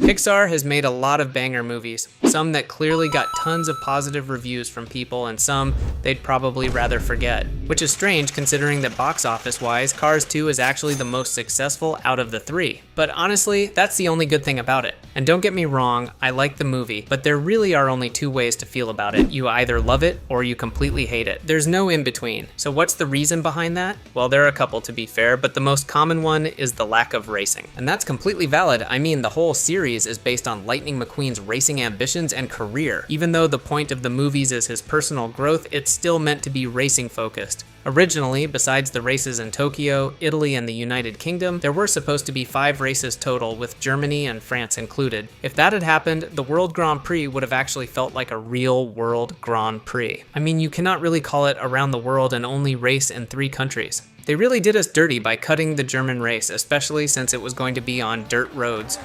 Pixar has made a lot of banger movies, some that clearly got tons of positive reviews from people and some they'd probably rather forget, which is strange considering that box office-wise, Cars 2 is actually the most successful out of the three. But honestly, that's the only good thing about it. And don't get me wrong, I like the movie, but there really are only two ways to feel about it. You either love it or you completely hate it. There's no in between. So what's the reason behind that? Well, there are a couple to be fair, but the most common one is the lack of racing. And that's completely valid. I mean, the whole series is based on Lightning McQueen's racing ambitions and career. Even though the point of the movies is his personal growth, it's still meant to be racing focused. Originally, besides the races in Tokyo, Italy, and the United Kingdom, there were supposed to be 5 races total, with Germany and France included. If that had happened, the World Grand Prix would have actually felt like a real World Grand Prix. I mean, you cannot really call it around the world and only race in 3 countries. They really did us dirty by cutting the German race, especially since it was going to be on dirt roads.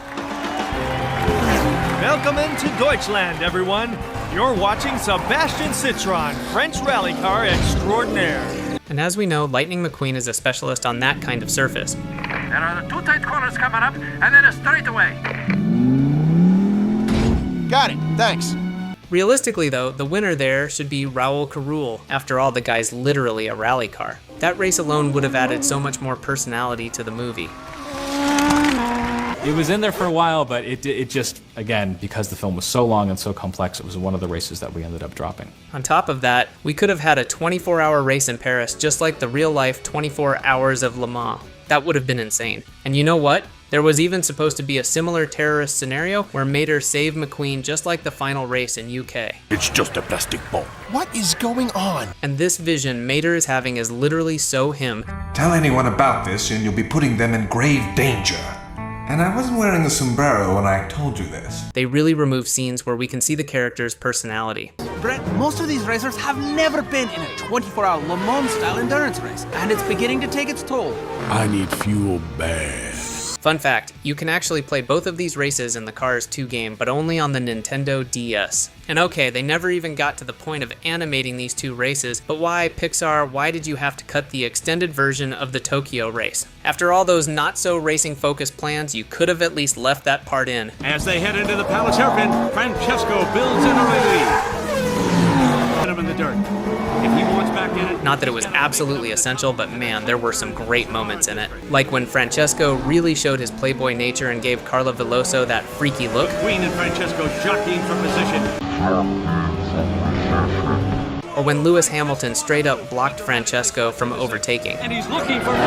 Welcome to Deutschland, everyone. You're watching Sebastian Citroën, French rally car extraordinaire. And as we know, Lightning McQueen is a specialist on that kind of surface. There are the 2 tight corners coming up, and then a straightaway. Got it, thanks. Realistically though, the winner there should be Raoul Carroul. After all, the guy's literally a rally car. That race alone would have added so much more personality to the movie. It was in there for a while, but it just, again, because the film was so long and so complex, it was one of the races that we ended up dropping. On top of that, we could have had a 24-hour race in Paris, just like the real-life 24 Hours of Le Mans. That would have been insane. And you know what? There was even supposed to be a similar terrorist scenario where Mater saved McQueen just like the final race in UK. It's just a plastic ball. What is going on? And this vision Mater is having is literally so him. Tell anyone about this and you'll be putting them in grave danger. And I wasn't wearing a sombrero when I told you this. They really remove scenes where we can see the character's personality. Brett, most of these racers have never been in a 24-hour Le Mans-style endurance race, and it's beginning to take its toll. I need fuel bad. Fun fact, you can actually play both of these races in the Cars 2 game, but only on the Nintendo DS. And okay, they never even got to the point of animating these 2 races, but why, Pixar, why did you have to cut the extended version of the Tokyo race? After all those not-so-racing-focused plans, you could have at least left that part in. As they head into the Palace hairpin, Francesco builds in a lead. Put him in the dirt. If he wants back in it... Not that it was absolutely essential, but man, there were some great moments in it. Like when Francesco really showed his playboy nature and gave Carla Veloso that freaky look. Queen and Francesco jockeying for position. Or when Lewis Hamilton straight up blocked Francesco from overtaking. And he's looking for more.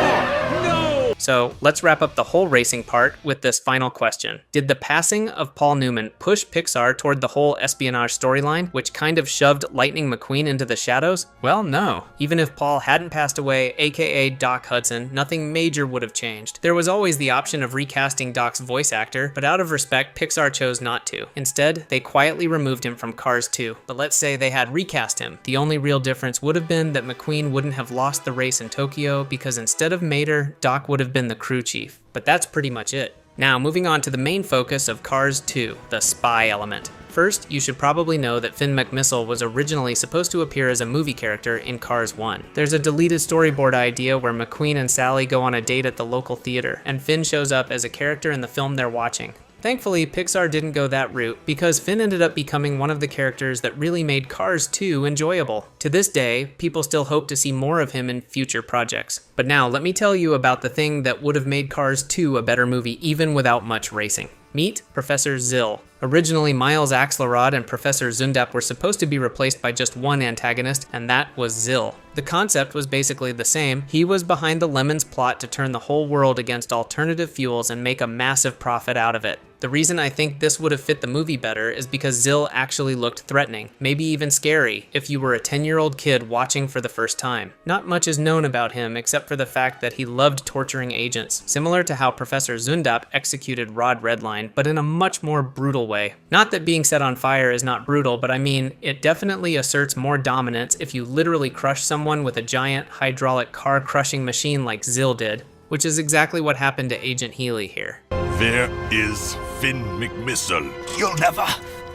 No! So let's wrap up the whole racing part with this final question. Did the passing of Paul Newman push Pixar toward the whole espionage storyline, which kind of shoved Lightning McQueen into the shadows? Well, no. Even if Paul hadn't passed away, aka Doc Hudson, nothing major would have changed. There was always the option of recasting Doc's voice actor, but out of respect, Pixar chose not to. Instead, they quietly removed him from Cars 2. But let's say they had recast him. The only real difference would have been that McQueen wouldn't have lost the race in Tokyo because instead of Mater, Doc would have been the crew chief. But that's pretty much it. Now, moving on to the main focus of Cars 2, the spy element. First, you should probably know that Finn McMissile was originally supposed to appear as a movie character in Cars 1. There's a deleted storyboard idea where McQueen and Sally go on a date at the local theater, and Finn shows up as a character in the film they're watching. Thankfully, Pixar didn't go that route because Finn ended up becoming one of the characters that really made Cars 2 enjoyable. To this day, people still hope to see more of him in future projects. But now, let me tell you about the thing that would have made Cars 2 a better movie even without much racing. Meet Professor Zill. Originally, Miles Axelrod and Professor Zundap were supposed to be replaced by just one antagonist, and that was Zill. The concept was basically the same. He was behind the Lemons plot to turn the whole world against alternative fuels and make a massive profit out of it. The reason I think this would have fit the movie better is because Zill actually looked threatening, maybe even scary, if you were a 10-year-old kid watching for the first time. Not much is known about him except for the fact that he loved torturing agents, similar to how Professor Zundap executed Rod Redline, but in a much more brutal way. Not that being set on fire is not brutal, but I mean, it definitely asserts more dominance if you literally crush someone with a giant hydraulic car-crushing machine like Zill did, which is exactly what happened to Agent Healy here. There is Finn McMissile. You'll never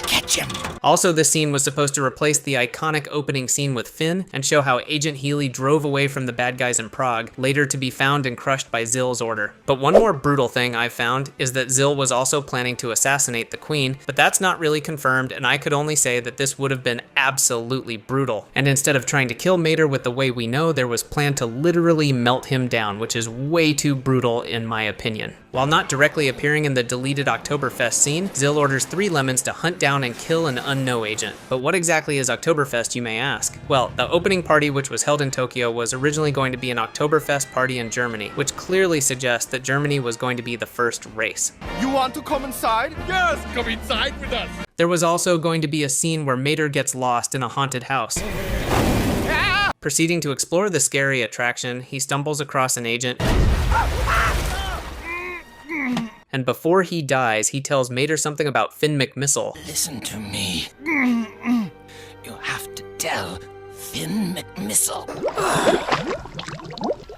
get catch him. Also, this scene was supposed to replace the iconic opening scene with Finn and show how Agent Healy drove away from the bad guys in Prague, later to be found and crushed by Zill's order. But one more brutal thing I've found is that Zill was also planning to assassinate the Queen, but that's not really confirmed, and I could only say that this would have been absolutely brutal. And instead of trying to kill Mater with the way we know, there was planned to literally melt him down, which is way too brutal in my opinion. While not directly appearing in the deleted Oktoberfest scene, Zill orders 3 lemons to hunt down and kill an unknown agent. But what exactly is Oktoberfest, you may ask? Well, the opening party, which was held in Tokyo, was originally going to be an Oktoberfest party in Germany, which clearly suggests that Germany was going to be the first race. You want to come inside? Yes, come inside with us. There was also going to be a scene where Mater gets lost in a haunted house. Proceeding to explore the scary attraction, he stumbles across an agent, and before he dies, he tells Mater something about Finn McMissile. Listen to me. You have to tell Finn McMissile.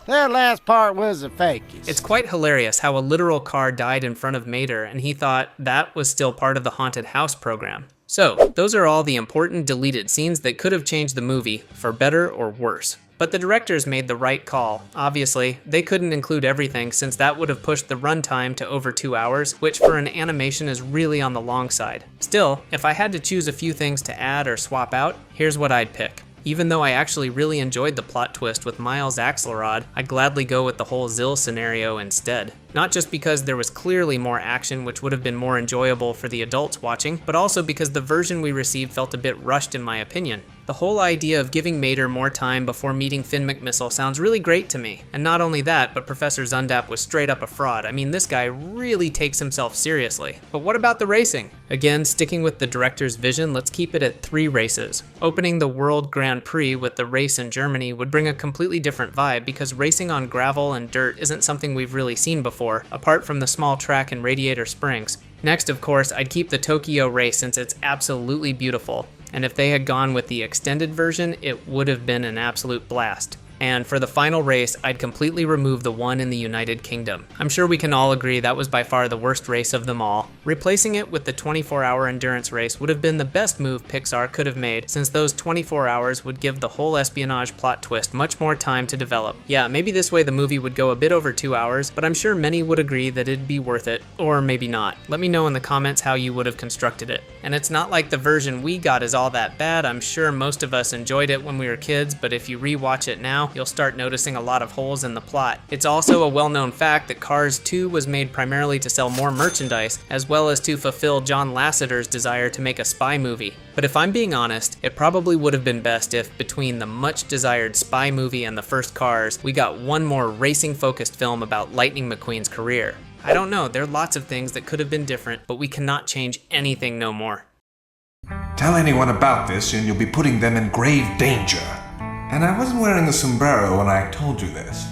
That last part was a fake. It's quite hilarious how a literal car died in front of Mater, and he thought that was still part of the haunted house program. So, those are all the important deleted scenes that could have changed the movie, for better or worse. But the directors made the right call. Obviously, they couldn't include everything since that would have pushed the runtime to over 2 hours, which for an animation is really on the long side. Still, if I had to choose a few things to add or swap out, here's what I'd pick. Even though I actually really enjoyed the plot twist with Miles Axelrod, I'd gladly go with the whole Zill scenario instead. Not just because there was clearly more action, which would have been more enjoyable for the adults watching, but also because the version we received felt a bit rushed in my opinion. The whole idea of giving Mater more time before meeting Finn McMissile sounds really great to me. And not only that, but Professor Zundap was straight up a fraud. I mean, this guy really takes himself seriously. But what about the racing? Again, sticking with the director's vision, let's keep it at 3 races. Opening the World Grand Prix with the race in Germany would bring a completely different vibe because racing on gravel and dirt isn't something we've really seen before, apart from the small track in Radiator Springs. Next, of course, I'd keep the Tokyo race since it's absolutely beautiful. And if they had gone with the extended version, it would have been an absolute blast. And for the final race, I'd completely remove the one in the United Kingdom. I'm sure we can all agree that was by far the worst race of them all. Replacing it with the 24-hour endurance race would have been the best move Pixar could have made, since those 24 hours would give the whole espionage plot twist much more time to develop. Yeah, maybe this way the movie would go a bit over 2 hours, but I'm sure many would agree that it'd be worth it, or maybe not. Let me know in the comments how you would have constructed it. And it's not like the version we got is all that bad. I'm sure most of us enjoyed it when we were kids, but if you rewatch it now, you'll start noticing a lot of holes in the plot. It's also a well-known fact that Cars 2 was made primarily to sell more merchandise, as well as to fulfill John Lasseter's desire to make a spy movie. But if I'm being honest, it probably would have been best if, between the much-desired spy movie and the first Cars, we got one more racing-focused film about Lightning McQueen's career. I don't know, there are lots of things that could have been different, but we cannot change anything no more. Tell anyone about this and you'll be putting them in grave danger. And I wasn't wearing a sombrero when I told you this.